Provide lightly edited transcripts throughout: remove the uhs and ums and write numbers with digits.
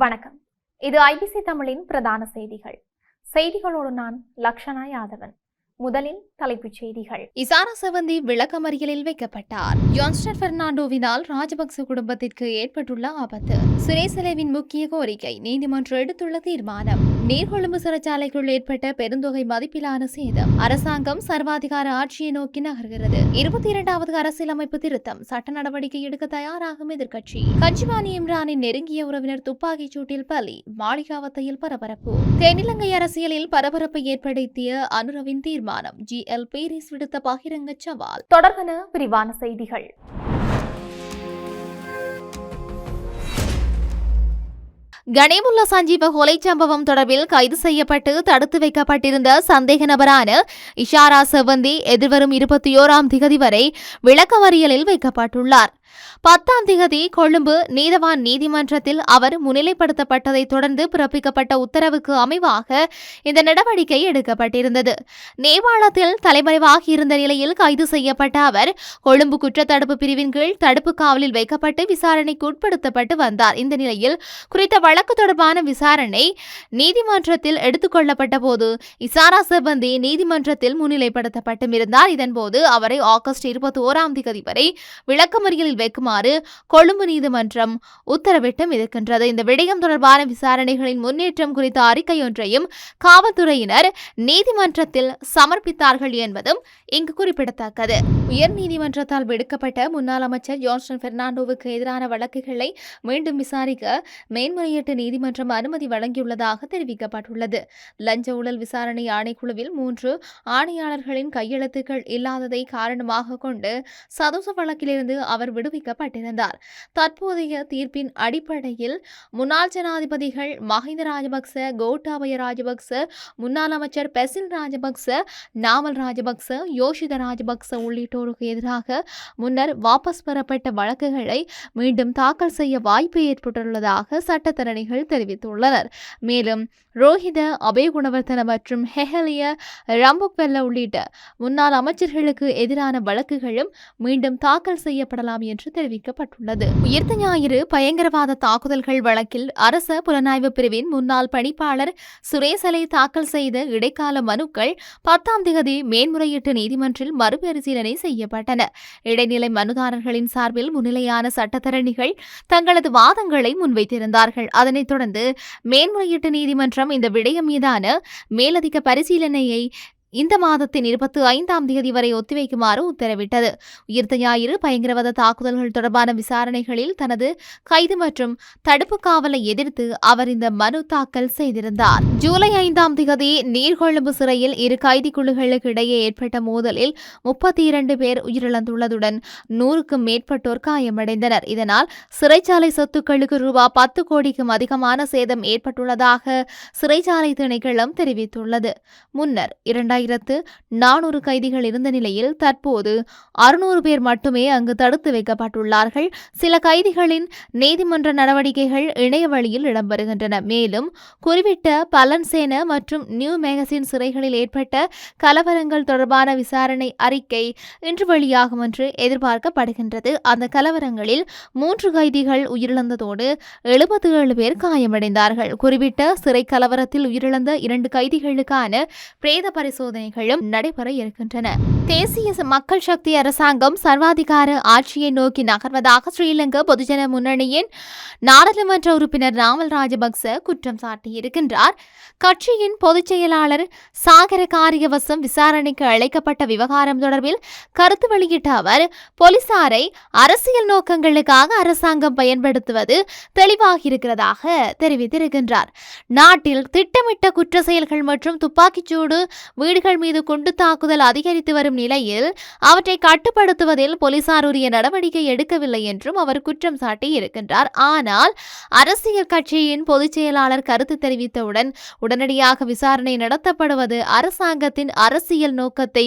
வணக்கம். இது ஐபிசி தமிழின் பிரதான செய்திகள். செய்திகளோடு நான் லக்ஷனா யாதவன். முதலில் தலைப்புச் செய்திகள். இசாரா செவந்தி விளக்கமறியலில் வைக்கப்பட்டார். ஜான்ஸ்டன் பெர்னாண்டோவினால் ராஜபக்ச குடும்பத்திற்கு ஏற்பட்டுள்ள ஆபத்து. சிறைசலைவின் முக்கிய கோரிக்கை நீதிமன்றம் எடுத்துள்ள தீர்மானம். நீர்கொழும்பு சிறைச்சாலைக்குள் ஏற்பட்ட பெருந்தொகை மதிப்பிலான சேதம். அரசாங்கம் சர்வாதிகார ஆட்சியை நோக்கி நகர்கிறது. 22வது அரசியலமைப்பு திருத்தம். சட்ட நடவடிக்கை எடுக்க தயாராகும் எதிர்க்கட்சி. கஞ்சிவானி இம்ரானின் நெருங்கிய உறவினர் துப்பாக்கிச் சூட்டில் பலி. மாளிகாவத்தையில் பரபரப்பு. தென்னிலங்கை அரசியலில் பரபரப்பை ஏற்படுத்திய அனுரவின் தீர்மானம். ஜிஎல் பேரிஸ் விடுத்த பகிரங்க சவால். தொடர்பான விரிவான செய்திகள். கனேமுல்லா சஞ்சீவ கொலை சம்பவம் தொடர்பில் கைது செய்யப்பட்டு தடுத்து வைக்கப்பட்டிருந்த சந்தேக நபரான இஷாரா செவந்தி எதிர்வரும் 21ஆம் திகதி வரை விளக்கமறியலில் வைக்கப்பட்டுள்ளார். 10ஆம் திகதி கொழும்பு நீதவான் நீதிமன்றத்தில் அவர் முன்னிலைப்படுத்தப்பட்டதை தொடர்ந்து பிறப்பிக்கப்பட்ட உத்தரவுக்கு அமைவாக இந்த நடவடிக்கை எடுக்கப்பட்டிருந்தது. நேபாளத்தில் தலைமறைவாகியிருந்த நிலையில் கைது செய்யப்பட்ட அவர் கொழும்பு குற்றத்தடுப்பு பிரிவின் கீழ் தடுப்பு காவலில் வைக்கப்பட்டு விசாரணைக்கு உட்படுத்தப்பட்டு வந்தார். இந்த நிலையில் குறித்த வழக்கு தொடர்பான விசாரணை நீதிமன்றத்தில் எடுத்துக் கொள்ளப்பட்ட போது இசாரா செவந்தி நீதிமன்றத்தில் முன்னிலைப்படுத்தப்பட்டும் இருந்தார். இதன்போது அவரை ஆகஸ்ட் 21ஆம் திகதி வரை விளக்கமறியலில் வைக்குமாறு கொழும்பு நீதிமன்றம் உத்தரவிட்டும் இருக்கின்றது. இந்த விடயம் தொடர்பான விசாரணைகளின் முன்னேற்றம் குறித்த அறிக்கையொன்றையும் காவல்துறையினர் நீதிமன்றத்தில் சமர்ப்பித்தார்கள் என்பதும் இங்கு குறிப்பிடத்தக்கது. உயர் நீதிமன்றத்தால் விடுக்கப்பட்ட முன்னாள் அமைச்சர் ஜான்ஸ்டன் பெர்னாண்டோவுக்கு எதிரான வழக்குகளை மீண்டும் விசாரிக்க மேன்முறையீட்டு நீதிமன்றம் அனுமதி வழங்கியுள்ளதாக தெரிவிக்கப்பட்டுள்ளது. லஞ்ச ஊழல் விசாரணை ஆணைக்குழுவில் 3 ஆணையாளர்களின் கையெழுத்துக்கள் இல்லாததை காரணமாக கொண்டு சதோச வழக்கிலிருந்து அவர் விடுவிக்கப்பட்டிருந்தார். தற்போதைய தீர்ப்பின் அடிப்படையில் முன்னாள் ஜனாதிபதிகள் மஹிந்த ராஜபக்ச, கோட்டாபய ராஜபக்ச, முன்னாள் அமைச்சர் பெசில் ராஜபக்ச, நாமல் ராஜபக்ச, யோஷித ராஜபக்ச உள்ளிட்டோருக்கு எதிராக முன்னர் வாபஸ் பெறப்பட்ட வழக்குகளை மீண்டும் தாக்கல் செய்ய வாய்ப்பு ஏற்பட்டுள்ளதாக சட்டத்தரணிகள் தெரிவித்துள்ளனர். மேலும் ரோஹித அபேகுணவர்தன மற்றும் ஹெஹலிய ரம்புக்வெல்ல உள்ளிட்ட முன்னாள் அமைச்சர்களுக்கு எதிரான வழக்குகளும் மீண்டும் தாக்கல் செய்யப்படலாம் என்று தெரிவிக்கப்பட்டுள்ளது. உயிர்த்த ஞாயிறு பயங்கரவாத தாக்குதல்கள் வழக்கில் அரச புலனாய்வு பிரிவின் முன்னாள் பணிப்பாளர் சுரேசலை தாக்கல் செய்த இடைக்கால மனுக்கள் 10ஆம் திகதி மேன்முறையீட்டு நீதிமன்றில் மறுபரிசீலனை செய்யப்பட்டன. இடைநிலை மனுதாரர்களின் சார்பில் முன்னிலையான சட்டத்தரணிகள் தங்களது வாதங்களை முன்வைத்திருந்தார்கள். அதனைத் தொடர்ந்து மேன்முறையீட்டு நீதிமன்றம் இந்த விடயம் மீதான மேலதிக பரிசீலனையை இந்த மாதத்தின் 25ஆம் தேதி வரை ஒத்திவைக்குமாறு உத்தரவிட்டது. உயிர்த்த ஞாயிறு பயங்கரவாத தாக்குதல்கள் தொடர்பான விசாரணைகளில் தனது கைது மற்றும் தடுப்பு காவலை எதிர்த்து அவர் இந்த மனு தாக்கல் செய்திருந்தார். ஜூலை 5ஆம் தேதி நீர்கொழும்பு சிறையில் 2 கைதி குழுக்களுக்கு இடையே ஏற்பட்ட மோதலில் 32 பேர் உயிரிழந்துள்ளதுடன் 100க்கும் மேற்பட்டோர் காயமடைந்தனர். இதனால் சிறைச்சாலை சொத்துக்களுக்கு ரூபாய் 10 கோடிக்கும் அதிகமான சேதம் ஏற்பட்டுள்ளதாக சிறைச்சாலை திணைக்களம் தெரிவித்துள்ளது. முன்னர் 2400 கைதிகள் இருந்த நிலையில் தற்போது 600 பேர் மட்டுமே அங்கு தடுத்து வைக்கப்பட்டுள்ளார்கள். சில கைதிகளின் நீதிமன்ற நடவடிக்கைகள் இணைய வழியில் இடம்பெறுகின்றன. மேலும் குறிப்பிட்ட பலன்சேன மற்றும் நியூ மேகசின் சிறைகளில் ஏற்பட்ட கலவரங்கள் தொடர்பான விசாரணை அறிக்கை இன்று வெளியாகும் என்று எதிர்பார்க்கப்படுகின்றது. அந்த கலவரங்களில் 3 கைதிகள் உயிரிழந்ததோடு 77 பேர் காயமடைந்தார்கள். குறிப்பிட்ட சிறை கலவரத்தில் உயிரிழந்த 2 கைதிகளுக்கான பிரேத பரிசோதனைகளும் நடைபெற இருக்கின்றன. தேசிய மக்கள் சக்தி அரசாங்கம் சர்வாதிகார ஆட்சியை நோக்கி நகர்வதாக ஸ்ரீலங்கா பொதுஜன முன்னணியின் நாடாளுமன்ற உறுப்பினர் நாமல் ராஜபக்ச குற்றம் சாட்டியிருக்கின்றார். கட்சியின் பொதுச் செயலாளர் சாகர காரியவசம் விசாரணைக்கு அழைக்கப்பட்ட விவகாரம் தொடர்பில் கருத்து வெளியிட்ட அவர் போலீசாரை அரசியல் நோக்கங்களுக்காக அரசாங்கம் பயன்படுத்துவது தெளிவாகியிருக்கிறதாக தெரிவித்திருக்கின்றார். நாட்டில் திட்டமிட்ட குற்ற செயல்கள் மற்றும் துப்பாக்கிச்சூடு வீடுகள் மீது குண்டு தாக்குதல் அதிகரித்து வரும் நிலையில் அவற்றை கட்டுப்படுத்துவதில் போலீசார் உரிய நடவடிக்கை எடுக்கவில்லை என்றும் அவர் குற்றம் சாட்டி இருக்கின்றார். ஆனால் அரசியல் கட்சியின் பொதுச் செயலாளர் கருத்து தெரிவித்தவுடன் உடனடியாக விசாரணை நடத்தப்படுவது அரசாங்கத்தின் அரசியல் நோக்கத்தை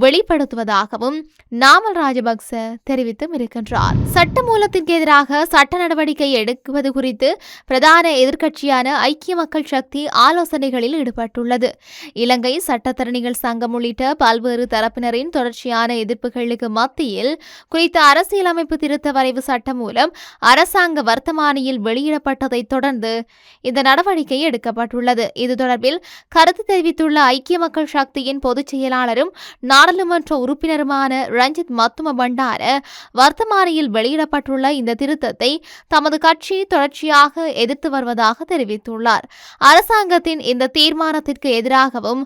வெளிப்படுத்துவதாகவும் நாமல் ராஜபக்ச தெரிவித்தும் இருக்கின்றார். சட்டமூலத்திற்கு எதிராக சட்ட நடவடிக்கை எடுப்பது குறித்து பிரதான எதிர்க்கட்சியான ஐக்கிய மக்கள் சக்தி ஆலோசனைகளில் ஈடுபட்டுள்ளது. இலங்கை சட்டத்தர சட்டத்தரணிகள் சங்கம் உள்ளிட்ட பல்வேறு தரப்பினரின் தொடர்ச்சியான எதிர்ப்புகளுக்கு மத்தியில் குறித்த அரசியலமைப்பு திருத்த வரைவு சட்டம் மூலம் அரசாங்க வர்த்தமானியில் வெளியிடப்பட்டதைத் தொடர்ந்து இந்த நடவடிக்கை எடுக்கப்பட்டுள்ளது. இது தொடர்பில் கருத்து தெரிவித்துள்ள ஐக்கிய மக்கள் சக்தியின் பொதுச் செயலாளரும் நாடாளுமன்ற உறுப்பினருமான ரஞ்சித் மத்தும பண்டார வர்த்தமானியில் வெளியிடப்பட்டுள்ள இந்த திருத்தத்தை தமது கட்சி தொடர்ச்சியாக எதிர்த்து வருவதாக தெரிவித்துள்ளார். அரசாங்கத்தின் இந்த தீர்மானத்திற்கு எதிராகவும்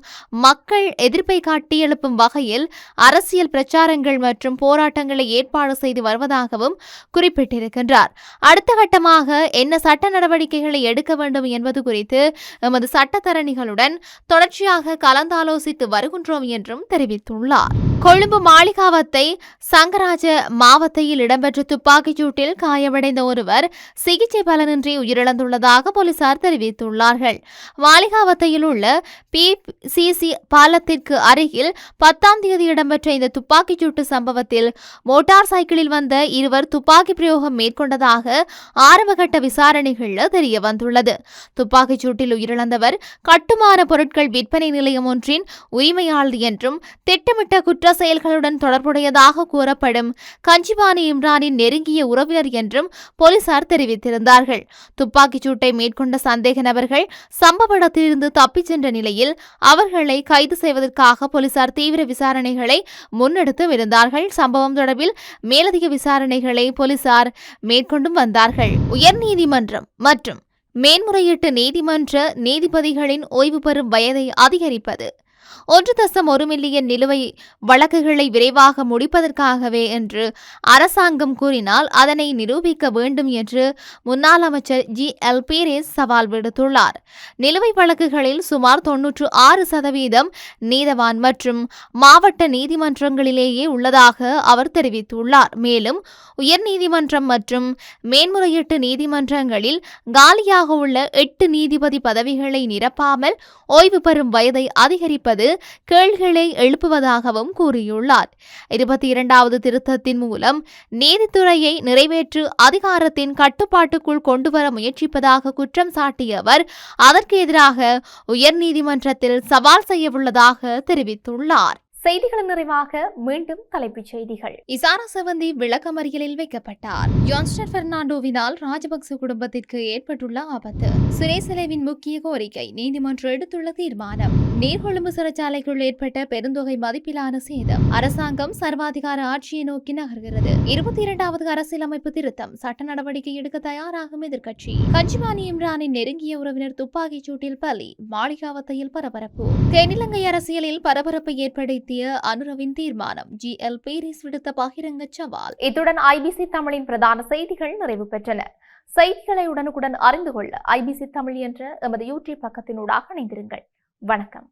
மக்கள் எதிர்ப்பை காட்டியெழுப்பும் வகையில் அரசியல் பிரச்சாரங்கள் மற்றும் போராட்டங்களை ஏற்பாடு செய்து வருவதாகவும் குறிப்பிட்டிருக்கின்றார். அடுத்த கட்டமாக என்ன சட்ட நடவடிக்கைகளை எடுக்க வேண்டும் என்பது குறித்து எமது சட்டத்தரணிகளுடன் தொடர்ச்சியாக கலந்தாலோசித்து வருகின்றோம் என்றும் தெரிவித்துள்ளார். கொழும்பு மாளிகாவத்தை சங்கராஜ மாவட்டத்தில் இடம்பெற்ற துப்பாக்கிச் சூட்டில் காயமடைந்த ஒருவர் சிகிச்சை பலனின்றி உயிரிழந்துள்ளதாக போலீசார் தெரிவித்துள்ளார்கள். மாளிகாவத்தையில் உள்ள PCC பாலத்திற்கு அருகில் 10ஆம் தேதி இடம்பெற்ற இந்த துப்பாக்கிச் சூட்டு சம்பவத்தில் மோட்டார் சைக்கிளில் வந்த இருவர் துப்பாக்கி பிரயோகம் மேற்கொண்டதாக ஆரம்பகட்ட விசாரணைகளில் தெரிய வந்துள்ளது. துப்பாக்கிச் சூட்டில் உயிரிழந்தவர் கட்டுமான பொருட்கள் விற்பனை நிலையம் ஒன்றின் உரிமையாளர் என்றும் திட்டமிட்ட குற்ற செயல்களுடன் தொடர்புடையதாக கூறப்படும் கஞ்சிபானி இம்ரானின் நெருங்கிய உறவினர் என்றும் போலீசார் தெரிவித்திருந்தார்கள். துப்பாக்கிச் சூட்டை மேற்கொண்ட சந்தேக நபர்கள் சம்பவ இடத்திலிருந்து தப்பிச் சென்ற நிலையில் அவர்களை கைது செய்வதற்காக போலீசார் தீவிர விசாரணைகளை முன்னெடுத்து இருந்தார்கள். சம்பவம் தொடர்பில் மேலதிக விசாரணைகளை போலீசார் மேற்கொண்டும் வந்தார்கள். உயர்நீதிமன்றம் மற்றும் மேன்முறையீட்டு நீதிமன்ற நீதிபதிகளின் ஓய்வு பெறும் வயதை அதிகரிப்பது 1.1 மில்லியன் நிலுவை வழக்குகளை விரைவாக முடிப்பதற்காகவே என்று அரசாங்கம் கூறினால் அதனை நிரூபிக்க வேண்டும் என்று முன்னாள் அமைச்சர் GL பீரிஸ் சவால் விடுத்துள்ளார். நிலுவை வழக்குகளில் சுமார் 96% நீதவான் மற்றும் மாவட்ட நீதிமன்றங்களிலேயே உள்ளதாக அவர் தெரிவித்துள்ளார். மேலும் உயர்நீதிமன்றம் மற்றும் மேன்முறையீட்டு நீதிமன்றங்களில் காலியாக உள்ள 8 நீதிபதி பதவிகளை நிரப்பாமல் ஓய்வு பெறும் வயதை அதிகரிப்பது கேள்விகளை எழுப்புவதாகவும் கூறியுள்ளார். 22வது திருத்தத்தின் மூலம் நீதித்துறையை நிறைவேற்று அதிகாரத்தின் கட்டுப்பாட்டுக்குள் கொண்டுவர முயற்சிப்பதாக குற்றம் சாட்டிய அவர் அதற்கு எதிராக உயர்நீதிமன்றத்தில் சவால் செய்யவுள்ளதாக தெரிவித்துள்ளார். செய்திகளின் நிறைவாக மீண்டும் தலைப்புச் செய்திகள். இசாரா செவந்தி விளக்கமறியலில் வைக்கப்பட்டார். ஜான்ஸ்டன் பெர்னாண்டோவினால் ராஜபக்ச குடும்பத்திற்கு ஏற்பட்டுள்ள ஆபத்து. சிறைசேலைவின் முக்கிய கோரிக்கை நீதிமன்றம் எடுத்துள்ள தீர்மானம். நீர்கொழும்பு சிறைச்சாலைக்குள் ஏற்பட்ட பெருந்தொகை மதிப்பிலான சேதம். அரசாங்கம் சர்வாதிகார ஆட்சியை நோக்கி நகர்கிறது. 22வது அரசியலமைப்பு திருத்தம் சட்ட நடவடிக்கை எடுக்க தயாராகும் எதிர்க்கட்சி. கஞ்சிபானி இம்ரானின் நெருங்கிய உறவினர் துப்பாக்கிச் சூட்டில் பலி. மாளிகாவத்தையில் பரபரப்பு. தென்னிலங்கை அரசியலில் பரபரப்பை ஏற்படுத்தி அனுரவின் தீர்மானம். GL பீரிஸ் விடுத்த பகிரங்க சவால். இத்துடன் IBC தமிழின் பிரதான செய்திகள் நிறைவு பெற்றன. செய்திகளை உடனுக்குடன் அறிந்து கொள்ள IBC தமிழ் என்ற எமது YouTube பக்கத்தினூடாக இணைந்திருங்கள். வணக்கம்.